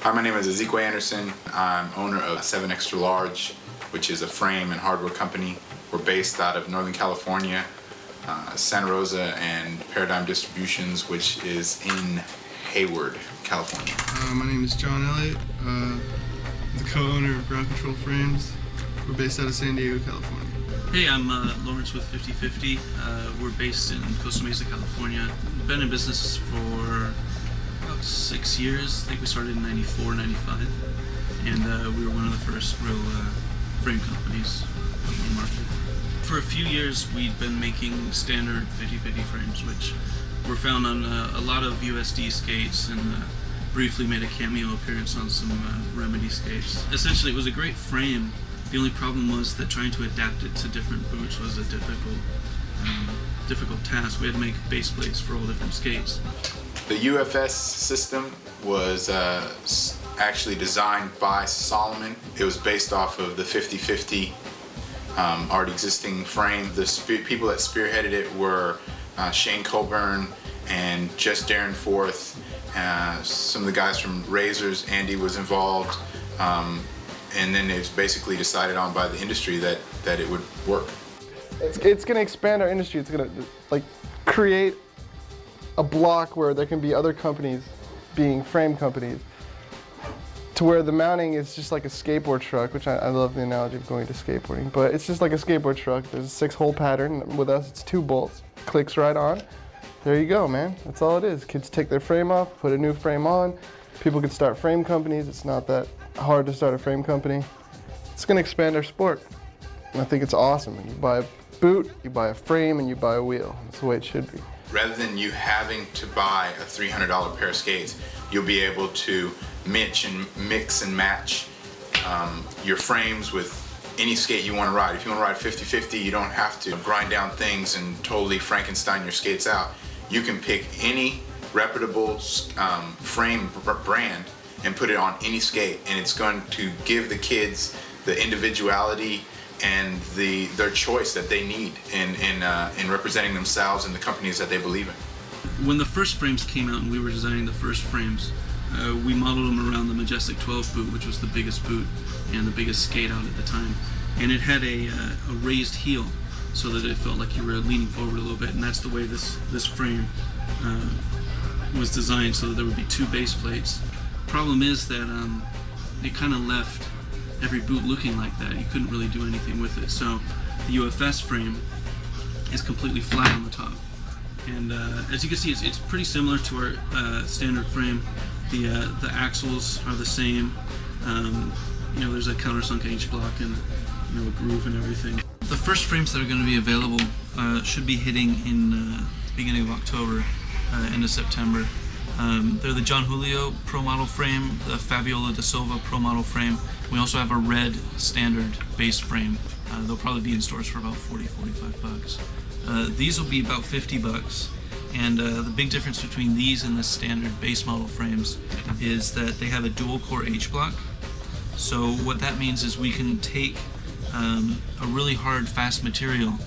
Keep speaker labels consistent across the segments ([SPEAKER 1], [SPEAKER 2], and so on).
[SPEAKER 1] Hi, my name is Ezekiel Anderson. I'm owner of 7 Extra Large, which is a frame and hardware company. We're based out of Northern California, Santa Rosa, and Paradigm Distributions, which is in Hayward, California.
[SPEAKER 2] My name is John Elliott, the co-owner of Ground Control Frames. We're based out of San Diego, California.
[SPEAKER 3] Hey, I'm Lawrence with 50/50. We're based in Costa Mesa, California. We've been in business for about 6 years. I think we started in 94, 95. And we were one of the first real frame companies on the market. For a few years, we'd been making standard 50/50 frames, which were found on a lot of USD skates, and briefly made a cameo appearance on some Remedy skates. Essentially, it was a great frame. The only problem was that trying to adapt it to different boots was a difficult task. We had to make base plates for all different skates.
[SPEAKER 1] The UFS system was actually designed by Solomon. It was based off of the 50/50 already existing frame. The people that spearheaded it were Shane Colburn and Just Darren Forth. Some of the guys from Razors, Andy was involved. And then it's basically decided on by the industry that it would work.
[SPEAKER 2] It's going to expand our industry. It's going to create a block where there can be other companies being frame companies, to where the mounting is just like a skateboard truck, which I love the analogy of going to skateboarding, but it's just like a skateboard truck. There's a 6-hole pattern. With us, it's 2 bolts. Clicks right on. There you go, man. That's all it is. Kids take their frame off, put a new frame on. People can start frame companies. It's not that hard to start a frame company. It's going to expand our sport. And I think it's awesome. You buy a boot, you buy a frame, and you buy a wheel. That's the way it should be.
[SPEAKER 1] Rather than you having to buy a $300 pair of skates, you'll be able to mix and match your frames with any skate you want to ride. If you want to ride 50/50, you don't have to grind down things and totally Frankenstein your skates out. You can pick any reputable frame brand and put it on any skate, and it's going to give the kids the individuality and their choice that they need in representing themselves and the companies that they believe in.
[SPEAKER 3] When the first frames came out and we were designing the first frames, we modeled them around the Majestic 12 boot, which was the biggest boot and the biggest skate out at the time. And it had a raised heel so that it felt like you were leaning forward a little bit, and that's the way this frame was designed, so that there would be 2 base plates. Problem is that it kind of left every boot looking like that. You couldn't really do anything with it. So the UFS frame is completely flat on the top, and as you can see, it's pretty similar to our standard frame. The axles are the same. There's a countersunk H block and a groove and everything. The first frames that are going to be available should be hitting in beginning of October, end of September. They're the John Julio Pro Model frame, the Fabiola da Silva Pro Model frame. We also have a red standard base frame. They'll probably be in stores for about $40-45. These will be about $50. And the big difference between these and the standard base model frames is that they have a dual core H block. So what that means is we can take a really hard, fast material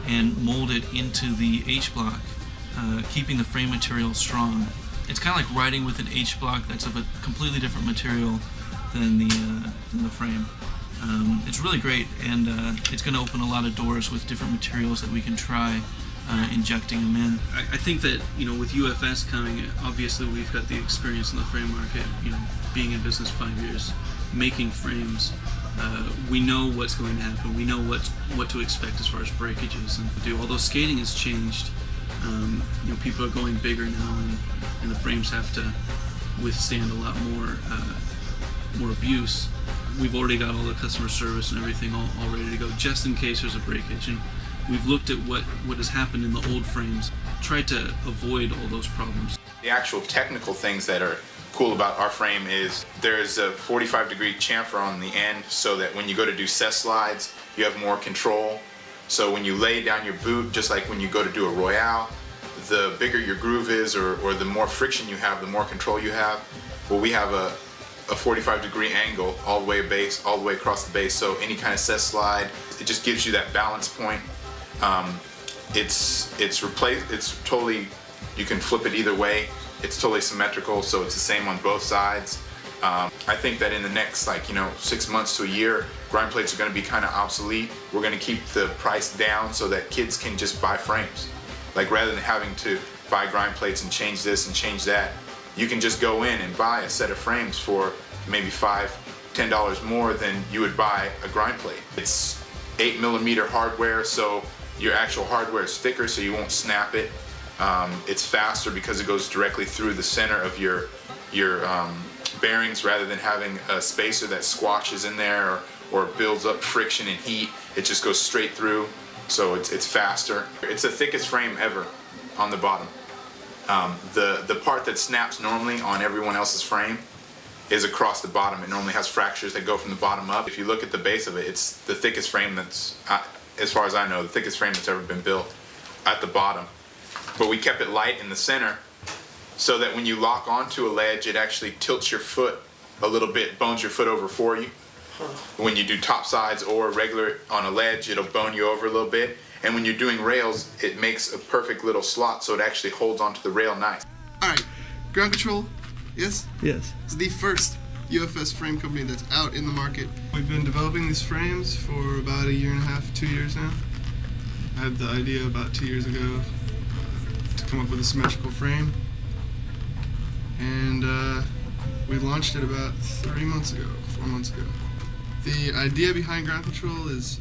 [SPEAKER 3] and mold it into the H block, keeping the frame material strong. It's kind of like riding with an H block that's of a completely different material than the frame. It's really great, and it's going to open a lot of doors with different materials that we can try injecting them in. I think that with UFS coming, obviously we've got the experience in the frame market. Being in business 5 years, making frames. We know what's going to happen. We know what to expect as far as breakages and do. Although skating has changed, people are going bigger now, and the frames have to withstand a lot more abuse. We've already got all the customer service and everything all ready to go, just in case there's a breakage. And we've looked at what has happened in the old frames, tried to avoid all those problems.
[SPEAKER 1] The actual technical things that are cool about our frame is there's a 45-degree chamfer on the end, so that when you go to do set slides, you have more control. So when you lay down your boot, just like when you go to do a Royale, the bigger your groove is, or the more friction you have, the more control you have. Well, we have a 45-degree angle all the way across the base, so any kind of set slide, it just gives you that balance point. It's totally, you can flip it either way. It's totally symmetrical, so it's the same on both sides. I think that in the next 6 months to a year, grind plates are going to be kind of obsolete. We're going to keep the price down so that kids can just buy frames. Like rather than having to buy grind plates and change this and change that, you can just go in and buy a set of frames for maybe $5–10 more than you would buy a grind plate. It's 8mm hardware, so your actual hardware is thicker, so you won't snap it. It's faster because it goes directly through the center of your bearings rather than having a spacer that squashes in there or builds up friction and heat. It just goes straight through, so it's faster. It's the thickest frame ever on the bottom. The part that snaps normally on everyone else's frame is across the bottom. It normally has fractures that go from the bottom up. If you look at the base of it, it's the thickest frame that's, as far as I know, the thickest frame that's ever been built at the bottom. But we kept it light in the center so that when you lock onto a ledge, it actually tilts your foot a little bit, bones your foot over for you. When you do top sides or regular on a ledge, it'll bone you over a little bit. And when you're doing rails, it makes a perfect little slot so it actually holds onto the rail nice.
[SPEAKER 2] All right, Ground Control, yes?
[SPEAKER 3] Yes.
[SPEAKER 2] It's the first UFS frame company that's out in the market. We've been developing these frames for about 1.5 years, 2 years now. I had the idea about 2 years ago to come up with a symmetrical frame, and we launched it about 4 months ago. The idea behind Ground Control is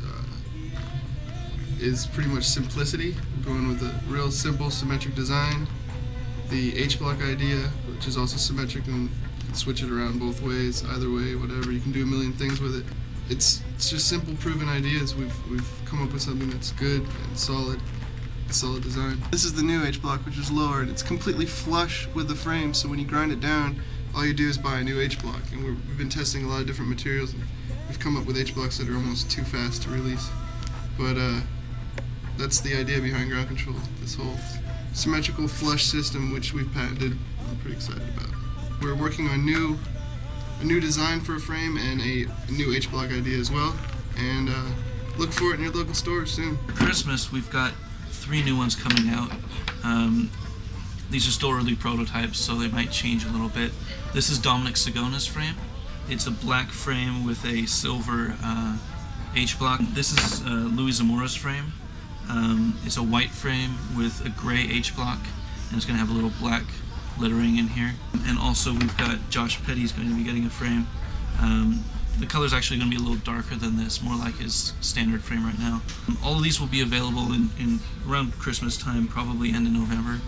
[SPEAKER 2] pretty much simplicity. We're going with a real simple symmetric design. The H-block idea, which is also symmetric, and you can switch it around both ways, either way, whatever. You can do a million things with it. It's just simple, proven ideas. We've come up with something that's good and solid design. This is the new H-block, which is lowered. It's completely flush with the frame, so when you grind it down, all you do is buy a new H-block. And we've been testing a lot of different materials, and we've come up with H-blocks that are almost too fast to release. But that's the idea behind Ground Control, this whole symmetrical flush system, which we've patented. I'm pretty excited about. We're working on a new design for a frame and a new H-block idea as well. And look for it in your local stores soon.
[SPEAKER 3] For Christmas, we've got 3 new ones coming out. These are still early prototypes, so they might change a little bit. This is Dominic Sagona's frame. It's a black frame with a silver H-block. This is Louis Zamora's frame. It's a white frame with a gray H-block, and it's going to have a little black lettering in here. And also we've got Josh Petty's going to be getting a frame. The color's actually going to be a little darker than this, more like his standard frame right now. All of these will be available in around Christmas time, probably end of November.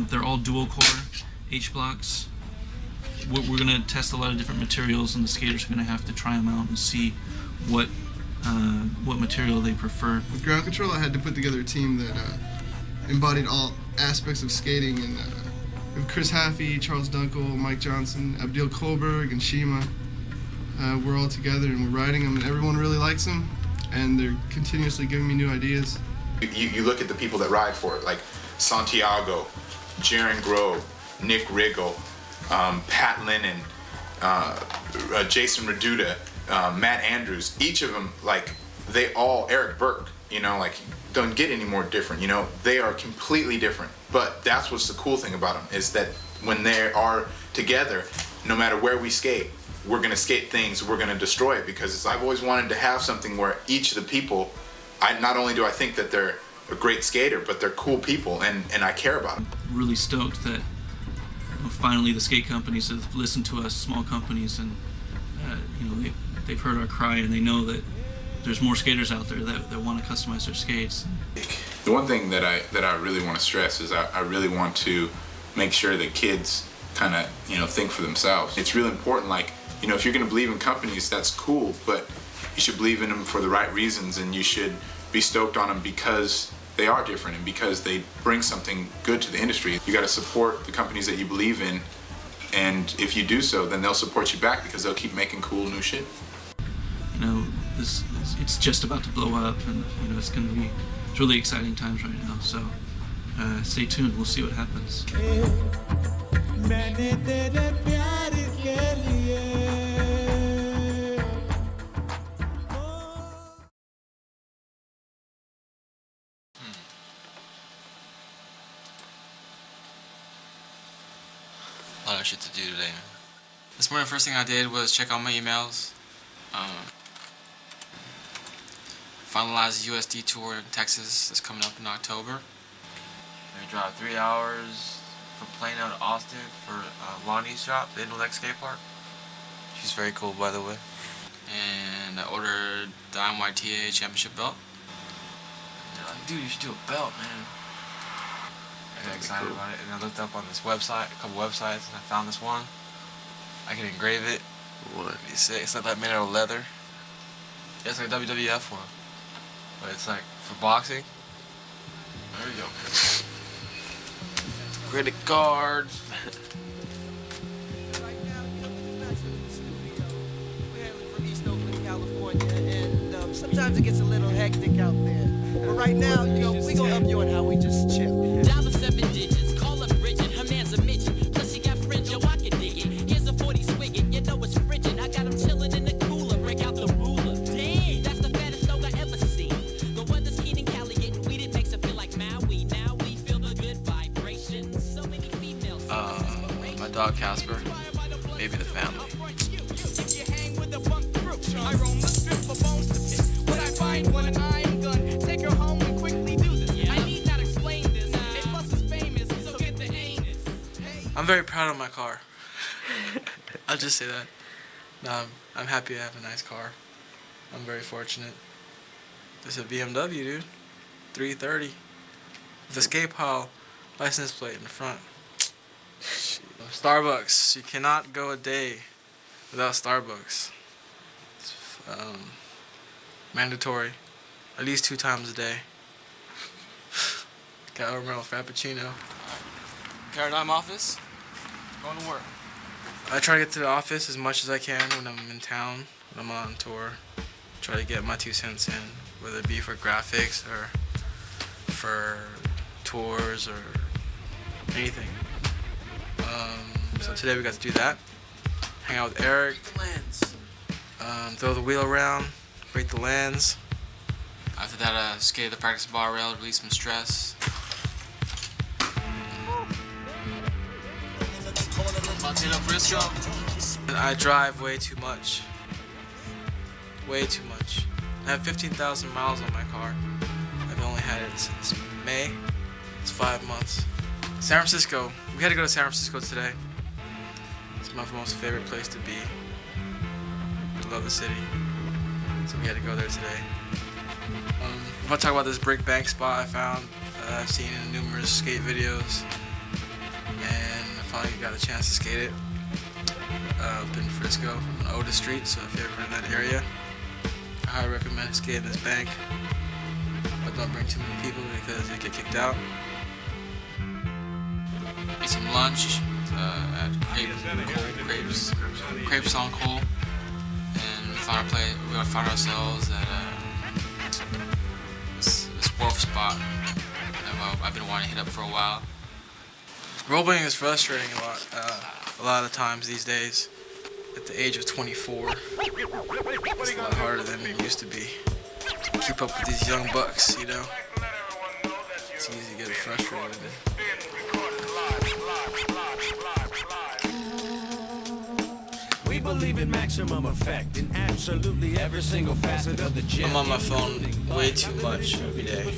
[SPEAKER 3] They're all dual core H-blocks. We're going to test a lot of different materials, and the skaters are going to have to try them out and see what material they prefer.
[SPEAKER 2] With Ground Control, I had to put together a team that embodied all aspects of skating, and we have Chris Haffey, Charles Dunkel, Mike Johnson, Abdil Kohlberg, and Shima. We're all together and we're riding them, and everyone really likes them, and they're continuously giving me new ideas.
[SPEAKER 1] You look at the people that ride for it, like Santiago, Jaron Grove, Nick Riggle, Pat Lennon, Jason Reduta, Matt Andrews. Each of them, Eric Burke, don't get any more different. They are completely different. But that's what's the cool thing about them, is that when they are together, no matter where we skate, we're gonna skate things, we're gonna destroy it, because I've always wanted to have something where each of the people, not only do I think that they're a great skater, but they're cool people, and I care about them.
[SPEAKER 3] Really stoked that finally the skate companies have listened to us, small companies, and they've heard our cry, and they know that there's more skaters out there that want to customize their skates.
[SPEAKER 1] The one thing that I really want to stress is I really want to make sure that kids kind of think for themselves. It's really important, if you're going to believe in companies, that's cool, but you should believe in them for the right reasons, and you should be stoked on them because they are different and because they bring something good to the industry. You got to support the companies that you believe in, and if you do so, then they'll support you back because they'll keep making cool new shit.
[SPEAKER 3] It's just about to blow up, and it's really exciting times right now. So stay tuned. We'll see what happens.
[SPEAKER 4] A lot of shit to do today, man. This morning, first thing I did was check out my emails. Finalized USD tour in Texas that's coming up in October. I drive 3 hours from Plano to Austin for Lonnie's shop, the Inland Skate Park. She's very cool, by the way. And I ordered the IMYTA championship belt. They're like, dude, you should do a belt, man. I got excited about it, and I looked up on this website, a couple websites, and I found this one. I can engrave it.
[SPEAKER 5] What?
[SPEAKER 4] It's like made out of leather. Yeah, it's like a WWF one, but it's like for boxing. There you go. Credit card.
[SPEAKER 6] Sometimes it gets a little hectic out there. But right now, we gonna help you on how we just chill.
[SPEAKER 7] Dial 7 digits, call up Bridget, her man's a midget. Plus she got fringe, yo, I can dig it. Here's a 40 swigget, you know it's frigid. I got him chillin' in the cooler, break out the ruler. Damn, that's the fattest dog I ever seen. The weather's keen in Cali, getting weeded makes it feel like Maui. Now we feel the good vibrations. So many females.
[SPEAKER 4] My dog Casper, maybe the family.
[SPEAKER 7] If you hang with a punk crew, I roam the strip for bones to pick. What I find when an iron gun, take her home and quickly do this. I need not explain this. It plus is famous, so get the anus.
[SPEAKER 4] I'm very proud of my car. I'll just say that. No, I'm happy I have a nice car. I'm very fortunate. It's a BMW, dude. 330. With a skate pile license plate in the front. Starbucks. You cannot go a day without Starbucks. It's mandatory. At least 2 times a day. Caramel Frappuccino. Paradigm office. Going to work. I try to get to the office as much as I can when I'm in town, when I'm on tour. Try to get my 2 cents in, whether it be for graphics or for tours or anything. So today we got to do that. Hang out with Eric. Throw the wheel around, break the lens. After that, skate the practice bar rail, release some stress. And I drive way too much. Way too much. I have 15,000 miles on my car. I've only had it since May. It's 5 months. San Francisco. We had to go to San Francisco today. It's my most favorite place to be. I love the city. So we had to go there today. I want to talk about this brick bank spot I found. I've seen in numerous skate videos. And I finally got a chance to skate it. Up in Frisco on Otis Street. So if you're ever in that area, I highly recommend skating this bank. But don't bring too many people because they get kicked out. Ate some lunch at Crepes on Cole, and we found ourselves at this wharf spot that I've been wanting to hit up for a while. Rollerblading is frustrating a lot of times these days. At the age of 24, it's a lot harder than it used to be. Keep up with these young bucks, you know. It's easy to get frustrated.
[SPEAKER 6] We believe in maximum effect in absolutely every single facet of the gym.
[SPEAKER 4] I'm on my phone way too much every day.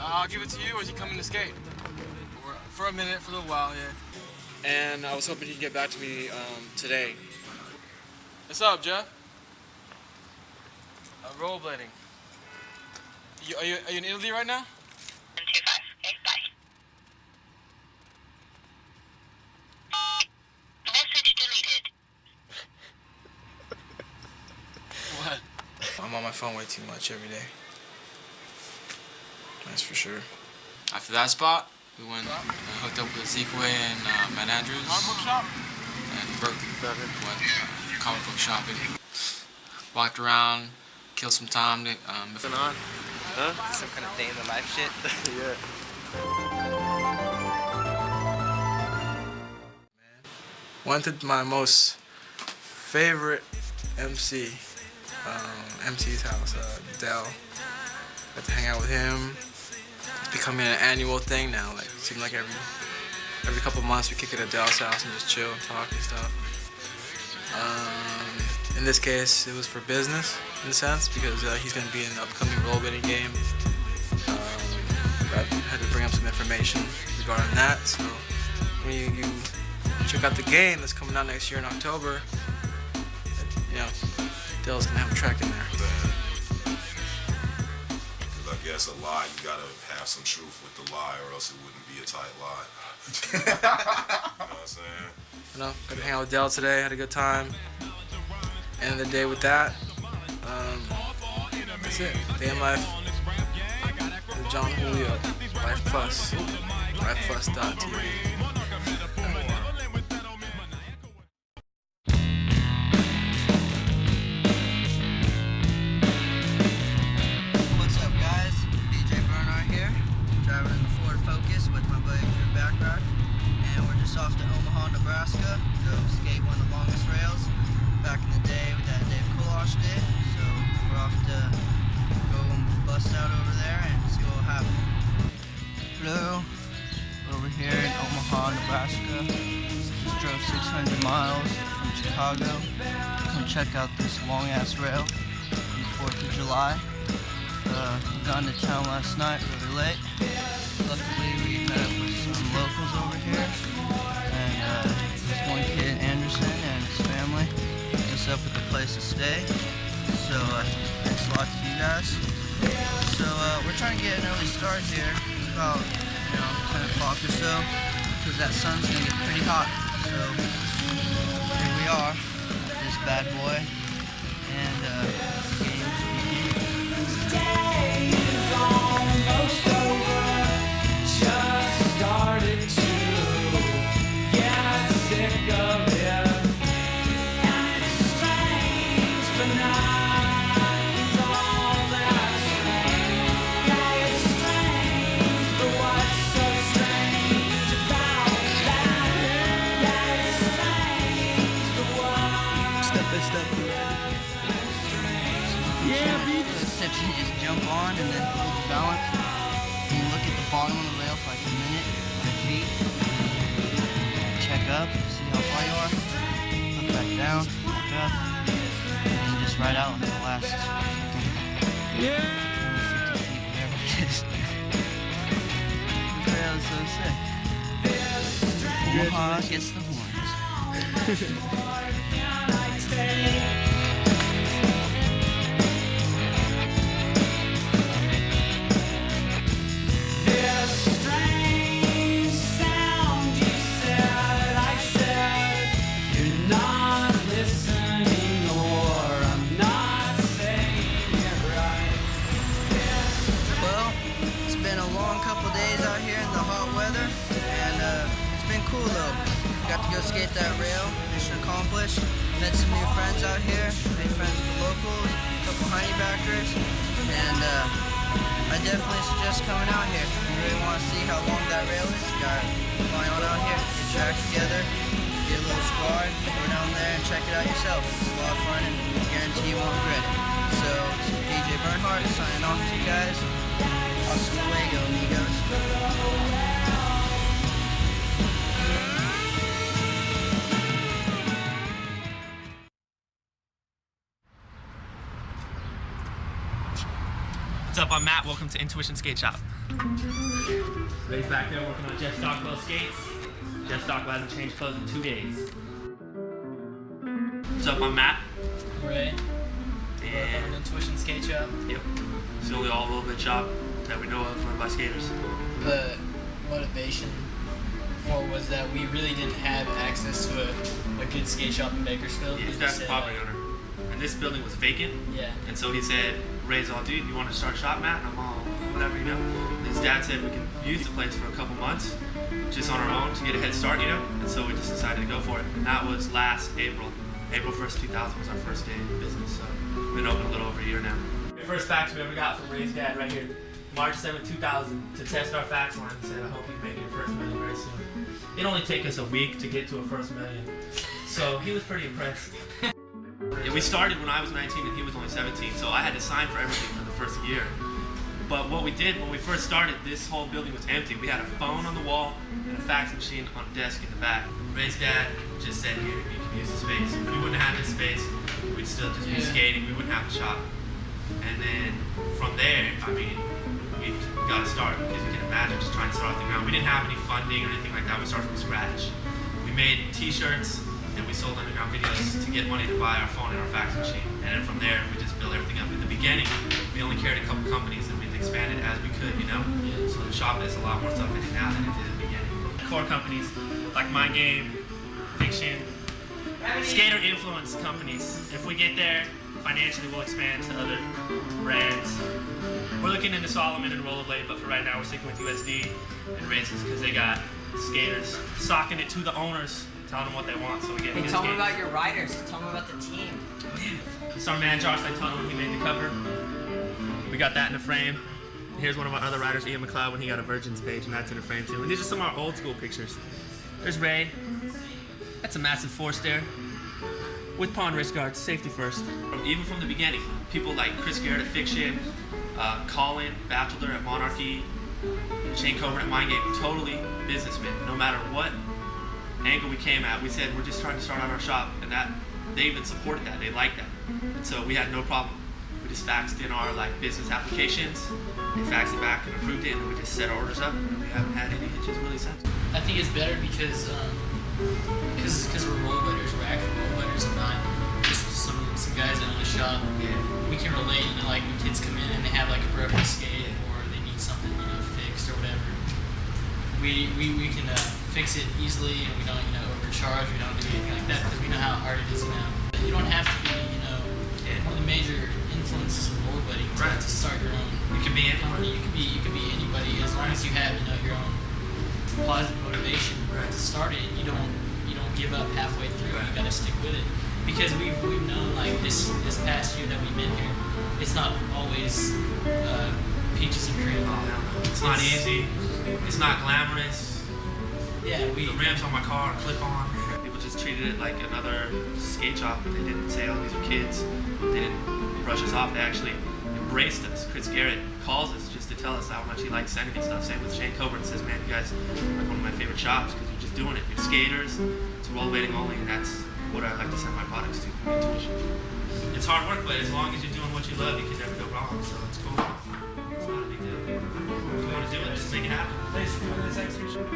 [SPEAKER 4] I'll give it to you, or is he coming to skate? For a minute, for a little while, yeah. And I was hoping he'd get back to me today. What's up, Jeff? Rollerblading. Are you in Italy right now?
[SPEAKER 8] 125. Okay, bye. Message deleted.
[SPEAKER 4] What? I'm on my phone way too much every day. That's for sure. After that spot, we went and hooked up with Zekeway and Matt Andrews. Comic book shop? And went comic book shopping. Walked around, killed some time.
[SPEAKER 5] What's going on? Huh?
[SPEAKER 9] Some kind of day in the life shit.
[SPEAKER 5] Yeah.
[SPEAKER 4] Went to my most favorite MC, MC's house, Dell. Got to hang out with him. It's becoming an annual thing now. Like, it seems like every every couple months we kick it at Dale's house and just chill and talk and stuff. In this case, it was for business in a sense because he's going to be in the upcoming rollerblading game. I had to bring up some information regarding that. So when you check out the game that's coming out next year in October, you know, Dale's going to have a track in there.
[SPEAKER 9] I guess a lie, you gotta have some truth with the lie, or else it wouldn't be a tight lie. You know what I'm saying?
[SPEAKER 4] You know, got to hang out with Dale today, had a good time. End of the day with that. That's it. Day in life with John Julio. Life Plus. LifePlus.tv.
[SPEAKER 6] Off to Omaha, Nebraska, go skate one of the longest rails. Back in the day that Dave Kolosh did, so we're off to go and bust out over there and see what will happen. Hello, over here in Omaha, Nebraska. Just drove 600 miles from Chicago to come check out this long ass rail on the 4th of July. Got into town last night really late. Luckily we met up with some locals over here. This one kid, Anderson, and his family hooked us up with a place to stay. So thanks a lot to you guys. So we're trying to get an early start here. It's about 10 o'clock or so, because that sun's gonna get pretty hot. So here we are, this bad boy, and the game's beginning. Day is almost over. Just started to. Sick of it, and it's strange, but not all that strange. Yeah, it's strange, but what's so strange about that? Yeah, it's strange, but what? Step by step. Yeah, beat. Except you just jump on and then hold the balance. And you look at the bottom of the rail for like a minute, your feet. Check up, see how far you are, look back down, look up, and then just ride out on the last 20, 50 feet, whatever it is. The trail is so sick. Omaha gets the horns. Got to go skate that rail, mission accomplished. Met some new friends out here, made friends with the locals, a couple honeybackers, and I definitely suggest coming out here. If you really want to see how long that rail is, you got to fly on out here, get your track together, get a little squad, go down there and check it out yourself. It's a lot of fun and I guarantee you won't regret it. So, this is DJ Bernhardt signing off to you guys. Hasta luego, amigos.
[SPEAKER 10] What's up? I'm Matt. Welcome to Intuition Skate Shop. Ray's back there working on Jeff Stockwell skates. Jeff Stockwell hasn't changed clothes in 2 days. What's up? I'm Matt.
[SPEAKER 11] Ray.
[SPEAKER 10] And
[SPEAKER 11] on Intuition Skate Shop.
[SPEAKER 10] Yep. It's the only all rollerblading shop that we know of run by skaters.
[SPEAKER 11] The motivation for was that we really didn't have access to a good skate shop in Bakersfield.
[SPEAKER 10] Yeah, his dad's a property owner. And this building was vacant.
[SPEAKER 11] Yeah.
[SPEAKER 10] And so he said, Ray's all, dude, you want to start a shop, Matt? And I'm all, whatever, you know. And his dad said we can use the place for a couple months, just on our own to get a head start, you know. And so we just decided to go for it. And that was last April. April 1st, 2000 was our first day in business. So we've been open a little over a year now. The first fax we ever got from Ray's dad right here, March 7, 2000, to test our fax line. He said, I hope you make your first million very soon. It only take us a week to get to a first million. So he was pretty impressed. Yeah, we started when I was 19 and he was only 17, so I had to sign for everything for the first year. But what we did when we first started, this whole building was empty. We had a phone on the wall and a fax machine on a desk in the back. Ray's dad just said, here, you can use the space. If we wouldn't have this space, we'd still just be skating. We wouldn't have a shop. And then from there, I mean, we got to start, because you can imagine just trying to start off the ground. We didn't have any funding or anything like that. We started from scratch. We made t-shirts and we sold underground videos to get money to buy our phone and our fax machine. And then from there, we just built everything up. In the beginning, we only carried a couple companies, and we've expanded as we could, you know? So the shop has a lot more stuff in it now than it did in the beginning. Core companies like Mind Game, Fiction, skater influence companies. If we get there, financially we'll expand to other brands. We're looking into Solomon and Rollerblade, but for right now we're sticking with USD and races because they got skaters socking it to the owners, telling them what they want, so we get
[SPEAKER 12] Hey, tell me about your riders. Tell me about the team.
[SPEAKER 10] This is our man Josh. I told him he made the cover. We got that in the frame. Here's one of our other riders, Ian McLeod, when he got a Virgin's page, and that's in the frame too. And these are some of our old school pictures. There's Ray. That's a massive force there. With pond wrist guards, safety first. Even from the beginning, people like Chris Garrett at Fiction, Colin Bachelor at Monarchy, Shane Coburn at Mind Game, totally businessmen. No matter what angle we came at, we said we're just trying to start out our shop, and that they even supported that. They liked that, and so we had no problem. We just faxed in our business applications. They faxed it back and approved it, and we just set our orders up, and we haven't had any hitches really since.
[SPEAKER 11] I think it's better because we're rollerbladers. We're actual rollerbladers and not just some guys that own a shop.
[SPEAKER 10] Yeah.
[SPEAKER 11] We can relate, like when kids come in and they have a broken skate or they need something fixed or whatever. We can fix it easily, and we don't overcharge. We don't do anything like that because we know how hard it is now. You don't have to be one of the major influences of rollerblading to start your own.
[SPEAKER 10] You can be anyone.
[SPEAKER 11] You could be anybody as long as you have your own positive motivation to start it. You don't give up halfway through. You got to stick with it because we've known this past year that we've been here. It's not always peaches and cream.
[SPEAKER 10] It's not easy. It's not glamorous.
[SPEAKER 11] Yeah,
[SPEAKER 10] the rims on my car clip on. People just treated it like another skate shop, and they didn't say, "Oh, these are kids." They didn't brush us off. They actually embraced us. Chris Garrett calls us just to tell us how much he likes sending us stuff. Same with Shane Coburn. Says, "Man, you guys are one of my favorite shops because you're just doing it. You're skaters. It's rollerblading only, and that's what I like to send my products to." Intuition. It's hard work, but as long as you're doing what you love, you can never go wrong. So it's cool. It's not a big deal. If you want to do it, just make it happen.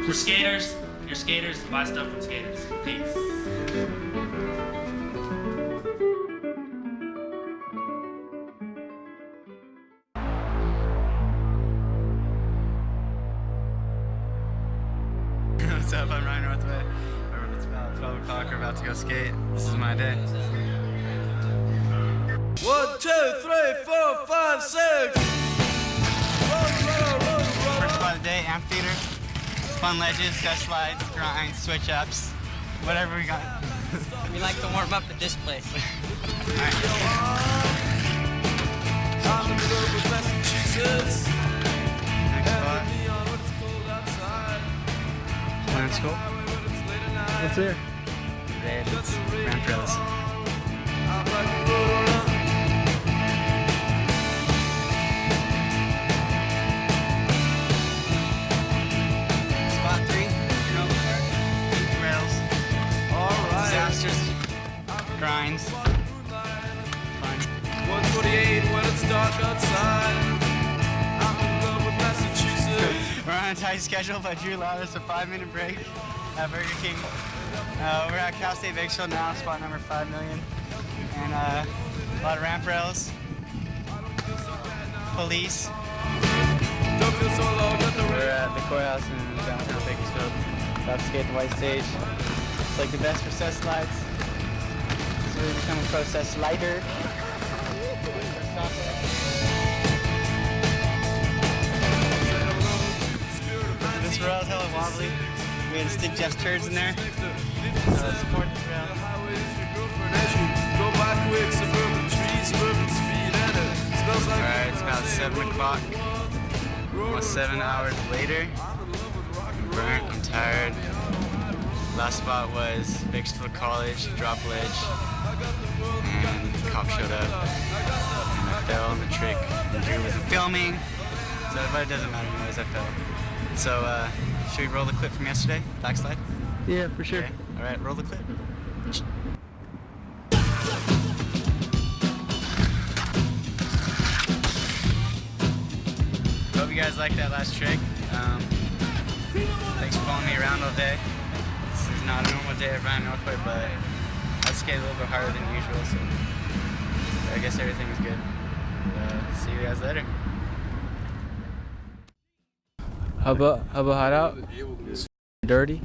[SPEAKER 10] We're skaters. You're skaters. Buy stuff from skaters. Peace.
[SPEAKER 13] What's up? I'm Ryan Northway. It's about 12 o'clock. We're about to go skate. This is my day.
[SPEAKER 14] 1, 2, 3, 4, 5, 6.
[SPEAKER 13] First spot of the day, amphitheater. Fun ledges, got slides, grinds, switch ups, whatever we got.
[SPEAKER 12] We like to warm up at this place.
[SPEAKER 13] Alright. Next spot. Let's go.
[SPEAKER 2] What's here?
[SPEAKER 13] Red, it's ramp rails. Spot 3, rails. Disasters, grinds. Fun.
[SPEAKER 14] 1:48 when it's dark outside. I'm in love with Massachusetts.
[SPEAKER 13] We're on a tight schedule, but Drew allowed us a 5-minute break at Burger King. We're at Cal State Bakersfield now, spot number 5 million. And a lot of ramp rails. Police. We're at the courthouse in downtown Bakersfield. About to skate the white stage. It's like the best for set slides. So we become a pro set slider. This rail's hella wobbly. We had to stick Jeff's turds in there. Support this rail. Alright, it's about 7 o'clock. Almost 7 hours later. I'm burnt, I'm tired. Last spot was Bakersfield College, drop ledge. And the cop showed up. And I fell on the trick. And Drew wasn't filming. but it doesn't matter anyways, I fell. So, should we roll the clip from yesterday? Backslide?
[SPEAKER 2] Yeah, for sure.
[SPEAKER 13] Okay. All right, roll the clip. Hope you guys liked that last trick. Thanks for following me around all day. This is not a normal day at Ryan Northway, but I skate a little bit harder than usual, so I guess everything was good. See you guys later.
[SPEAKER 4] Hubba hideout. It's dirty.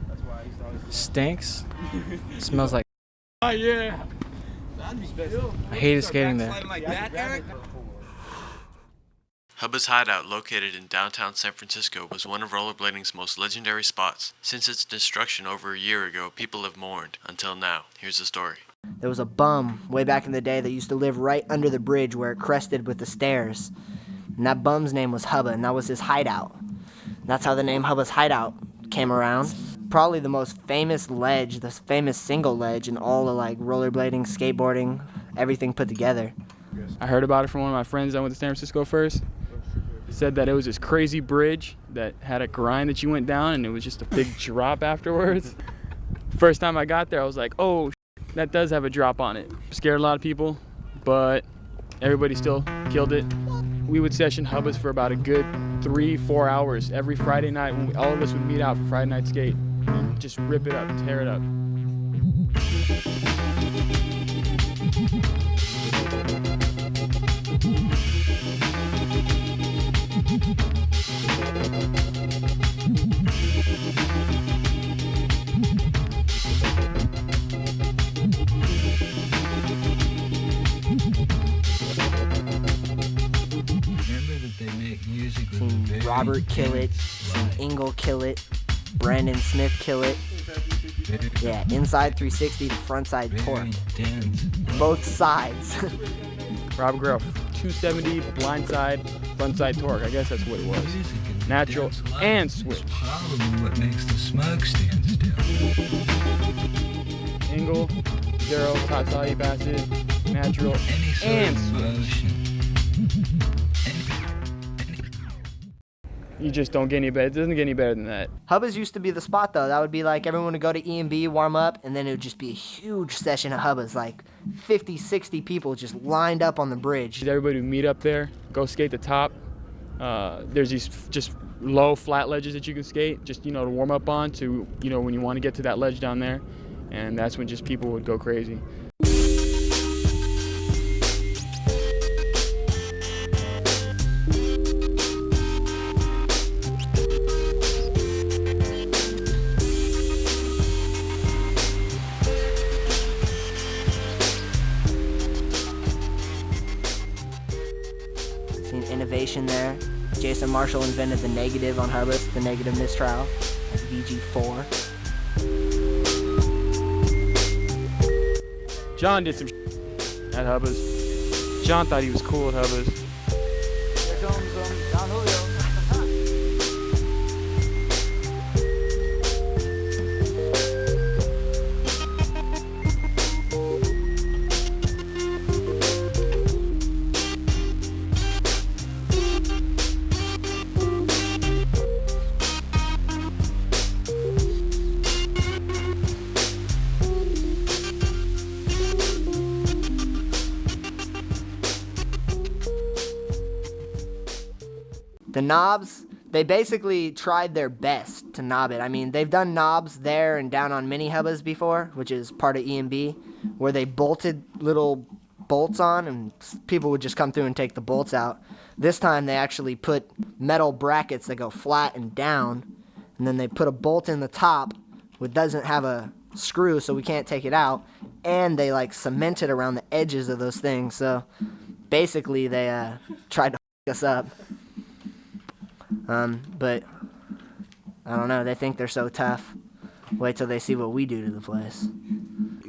[SPEAKER 4] Stinks. Smells like.
[SPEAKER 14] Oh yeah.
[SPEAKER 4] I hated skating there.
[SPEAKER 5] Hubba's Hideout, located in downtown San Francisco, was one of rollerblading's most legendary spots. Since its destruction over a year ago, people have mourned. Until now. Here's the story.
[SPEAKER 12] There was a bum way back in the day that used to live right under the bridge where it crested with the stairs. And that bum's name was Hubba, and that was his hideout. That's how the name Hubba's Hideout came around. Probably the most famous ledge, the famous single ledge in all of like rollerblading, skateboarding, everything put together.
[SPEAKER 15] I heard about it from one of my friends that went to San Francisco first. He said that it was this crazy bridge that had a grind that you went down and it was just a big drop afterwards. First time I got there, I was like, oh, that does have a drop on it. Scared a lot of people, but everybody still killed it. We would session Hubbas for about a good 3-4 hours every Friday night when all of us would meet out for Friday night skate. And just rip it up, tear it up.
[SPEAKER 12] Seen Robert kill it, seen Engel kill it, Brandon Smith kill it. Yeah, inside 360 to frontside torque. Both sides.
[SPEAKER 15] Robert Grill, 270 blindside, frontside torque. I guess that's what it was. Natural and switch.
[SPEAKER 16] Probably what makes the smoke stand still.
[SPEAKER 15] Engel, 0, top solid passes, natural and switch. You just don't get any better. It doesn't get any better than that.
[SPEAKER 12] Hubbas used to be the spot though. That would be like everyone would go to E&B, warm up, and then it would just be a huge session of Hubbas, like 50, 60 people just lined up on the bridge.
[SPEAKER 15] Everybody would meet up there, go skate the top. There's these just low flat ledges that you can skate, just, to warm up on to, when you want to get to that ledge down there. And that's when just people would go crazy.
[SPEAKER 12] Seen innovation there. Jason Marshall invented the negative on Hubbas, the negative mistrial, VG4.
[SPEAKER 15] John did some at Hubbas. John thought he was cool at Hubbas.
[SPEAKER 12] Here comes Don Julio. The knobs, they basically tried their best to knob it. I mean, they've done knobs there and down on mini Hubbas before, which is part of E&B, where they bolted little bolts on and people would just come through and take the bolts out. This time they actually put metal brackets that go flat and down, and then they put a bolt in the top which doesn't have a screw so we can't take it out, and they like cement it around the edges of those things. So basically they tried to f us up. But I don't know, they think they're so tough. Wait till they see what we do to the place.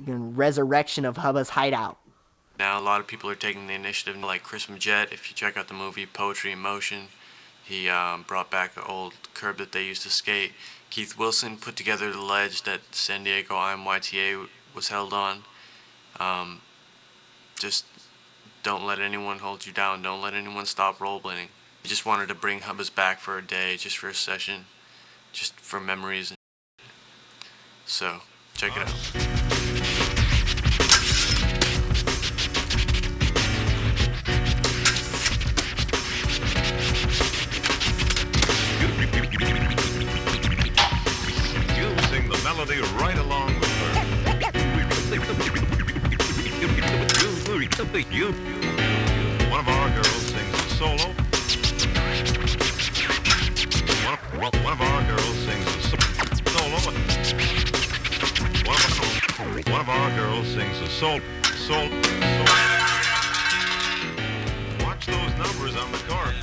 [SPEAKER 12] Resurrection of Hubba's Hideout.
[SPEAKER 5] Now a lot of people are taking the initiative, like Chris Majette. If you check out the movie Poetry in Motion, he brought back an old curb that they used to skate. Keith Wilson put together the ledge that San Diego IMYTA was held on. Just don't let anyone hold you down. Don't let anyone stop rollerblading. We just wanted to bring Hubbas back for a day, just for a session, just for memories. So, check it out.
[SPEAKER 17] Using the melody right along with her. One of our girls sings a solo. One of our girls sings a solo. One of our girls sings a solo. Watch those numbers on the card.